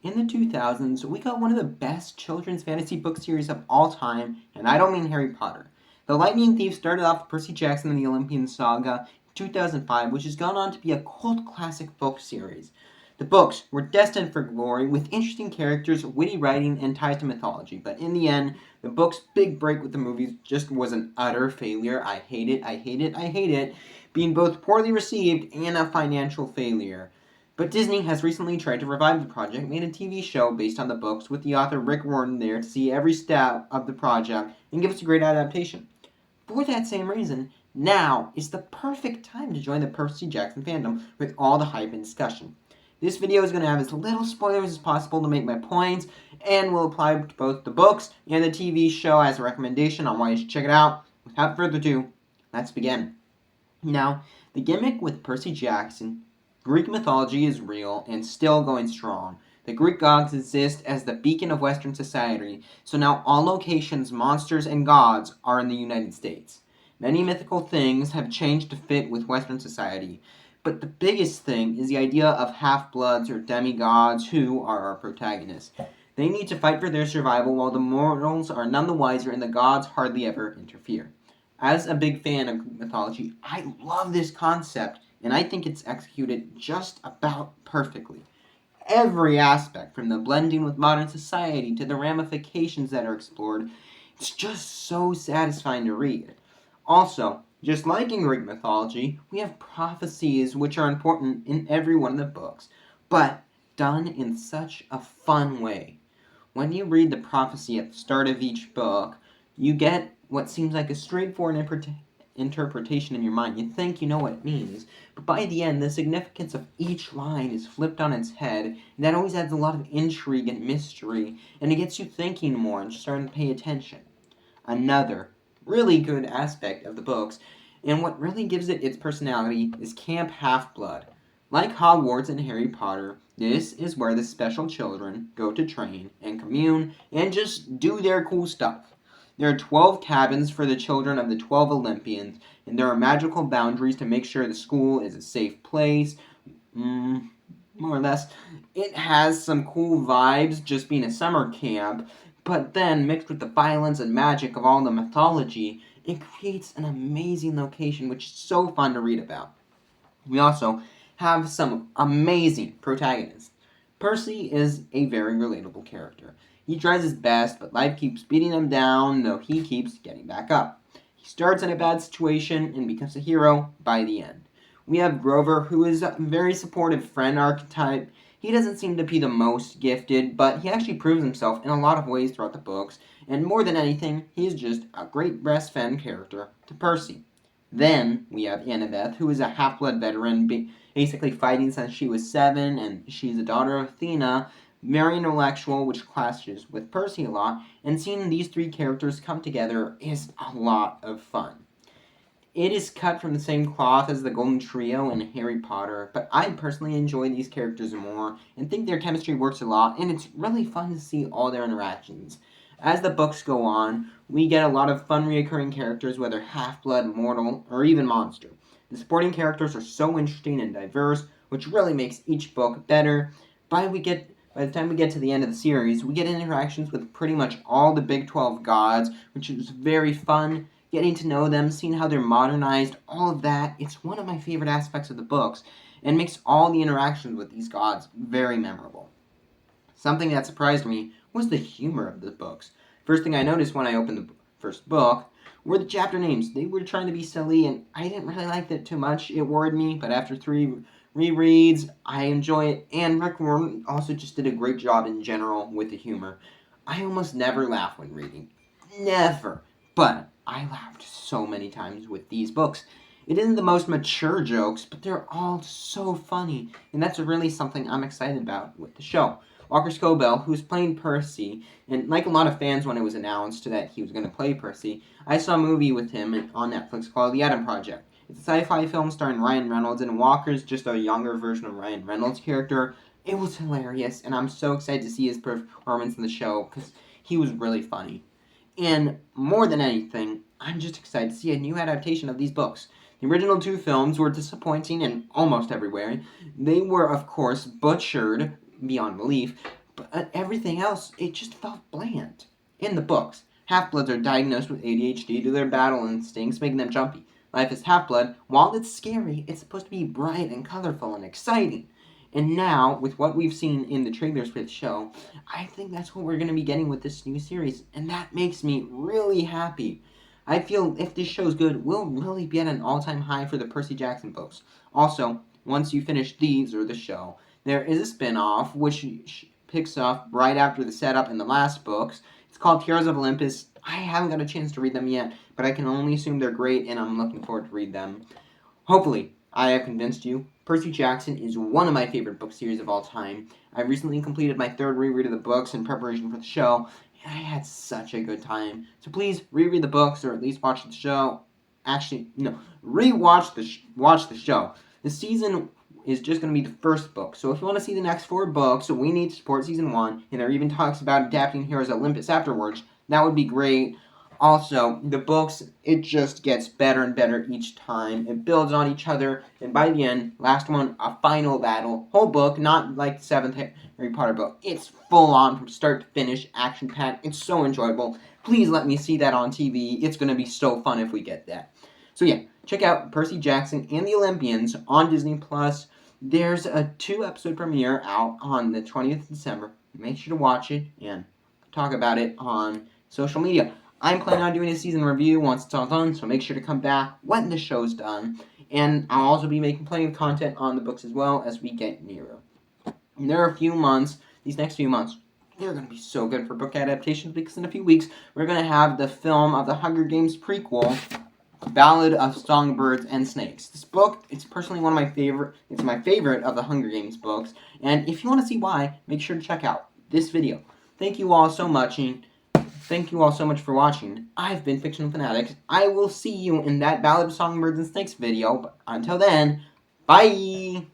In the 2000s, we got one of the best children's fantasy book series of all time, and I don't mean Harry Potter. The Lightning Thief started off with Percy Jackson and the Olympians saga in 2005, which has gone on to be a cult classic book series. The books were destined for glory, with interesting characters, witty writing, and ties to mythology, but in the end, the book's big break with the movies just was an utter failure. I hate it, I hate it, I hate it, being both poorly received and a financial failure. But Disney has recently tried to revive the project, made a TV show based on the books with the author Riordan there to see every step of the project and give us a great adaptation. For that same reason, now is the perfect time to join the Percy Jackson fandom with all the hype and discussion. This video is going to have as little spoilers as possible to make my points, and will apply to both the books and the TV show as a recommendation on why you should check it out. Without further ado, let's begin. Now, the gimmick with Percy Jackson, Greek mythology is real and still going strong. The Greek gods exist as the beacon of Western society, so now all locations, monsters, and gods are in the United States. Many mythical things have changed to fit with Western society, but the biggest thing is the idea of half-bloods or demigods who are our protagonists. They need to fight for their survival while the mortals are none the wiser and the gods hardly ever interfere. As a big fan of mythology, I love this concept, and I think it's executed just about perfectly. Every aspect, from the blending with modern society to the ramifications that are explored, it's just so satisfying to read. Also, just like in Greek mythology, we have prophecies which are important in every one of the books, but done in such a fun way. When you read the prophecy at the start of each book, you get what seems like a straightforward interpretation in your mind. You think you know what it means, but by the end, the significance of each line is flipped on its head, and that always adds a lot of intrigue and mystery, and it gets you thinking more and starting to pay attention. Another really good aspect of the books, and what really gives it its personality, is Camp Half-Blood. Like Hogwarts and Harry Potter, this is where the special children go to train and commune and just do their cool stuff. There are 12 cabins for the children of the 12 Olympians, and there are magical boundaries to make sure the school is a safe place. More or less. It has some cool vibes just being a summer camp, but then mixed with the violence and magic of all the mythology, it creates an amazing location which is so fun to read about. We also have some amazing protagonists. Percy is a very relatable character. He tries his best, but life keeps beating him down, though he keeps getting back up. He starts in a bad situation and becomes a hero by the end. We have Grover, who is a very supportive friend archetype. He doesn't seem to be the most gifted, but he actually proves himself in a lot of ways throughout the books, and more than anything, he is just a great best friend character to Percy. Then we have Annabeth, who is a half-blood veteran, basically fighting since she was 7, and she's a daughter of Athena, very intellectual, which clashes with Percy a lot, and seeing these three characters come together is a lot of fun. It is cut from the same cloth as the Golden Trio in Harry Potter, but I personally enjoy these characters more and think their chemistry works a lot, and it's really fun to see all their interactions. As the books go on, we get a lot of fun recurring characters, whether half-blood, mortal, or even monster. The supporting characters are so interesting and diverse, which really makes each book better. By the time we get to the end of the series, we get interactions with pretty much all the Big 12 gods, which is very fun. Getting to know them, seeing how they're modernized, all of that, it's one of my favorite aspects of the books, and makes all the interactions with these gods very memorable. Something that surprised me was the humor of the books. First thing I noticed when I opened the first book were the chapter names. They were trying to be silly, and I didn't really like that too much. It worried me, but after 3 rereads, I enjoy it, and Rick Warren also just did a great job in general with the humor. I almost never laugh when reading. Never. But I laughed so many times with these books. It isn't the most mature jokes, but they're all so funny, and that's really something I'm excited about with the show. Walker Scobell, who's playing Percy, and like a lot of fans when it was announced that he was going to play Percy, I saw a movie with him on Netflix called The Adam Project. It's a sci-fi film starring Ryan Reynolds, and Walker's just a younger version of Ryan Reynolds' character. It was hilarious, and I'm so excited to see his performance in the show, because he was really funny. And more than anything, I'm just excited to see a new adaptation of these books. The original 2 films were disappointing in almost every way. They were, of course, butchered beyond belief, but everything else, it just felt bland. In the books, half-bloods are diagnosed with ADHD due to their battle instincts, making them jumpy. Life as half-blood, while it's scary, it's supposed to be bright and colorful and exciting. And now, with what we've seen in the trailers for the show, I think that's what we're going to be getting with this new series, and that makes me really happy. I feel if this show's good, we'll really be at an all-time high for the Percy Jackson books. Also, once you finish these or the show, there is a spin-off which picks up right after the setup in the last books. It's called Heroes of Olympus. I haven't got a chance to read them yet, but I can only assume they're great, and I'm looking forward to read them. Hopefully, I have convinced you. Percy Jackson is one of my favorite book series of all time. I recently completed my third reread of the books in preparation for the show, and I had such a good time. So please reread the books or at least watch the show. Actually, no, watch the show. The season is just going to be the first book. So if you want to see the next 4 books, we need to support season 1, and there even talks about adapting Heroes of Olympus afterwards. That would be great. Also, the books, it just gets better and better each time. It builds on each other, and by the end, last one, a final battle. Whole book, not like the 7th Harry Potter book. It's full on from start to finish, action-packed. It's so enjoyable. Please let me see that on TV. It's going to be so fun if we get that. So yeah, check out Percy Jackson and the Olympians on Disney+. There's a 2-episode premiere out on the 20th of December. Make sure to watch it and talk about it on social media. I'm planning on doing a season review once it's all done, so make sure to come back when the show's done. And I'll also be making plenty of content on the books as well as we get nearer. And there are a few months, these next few months, they're going to be so good for book adaptations because in a few weeks, we're going to have the film of the Hunger Games prequel, Ballad of Songbirds and Snakes. This book, it's personally one of my favorite, it's my favorite of the Hunger Games books, and if you want to see why, make sure to check out this video. Thank you all so much, for watching. I've been Fictional Fanatics. I will see you in that Ballad of Songbirds and Snakes video, but until then, bye!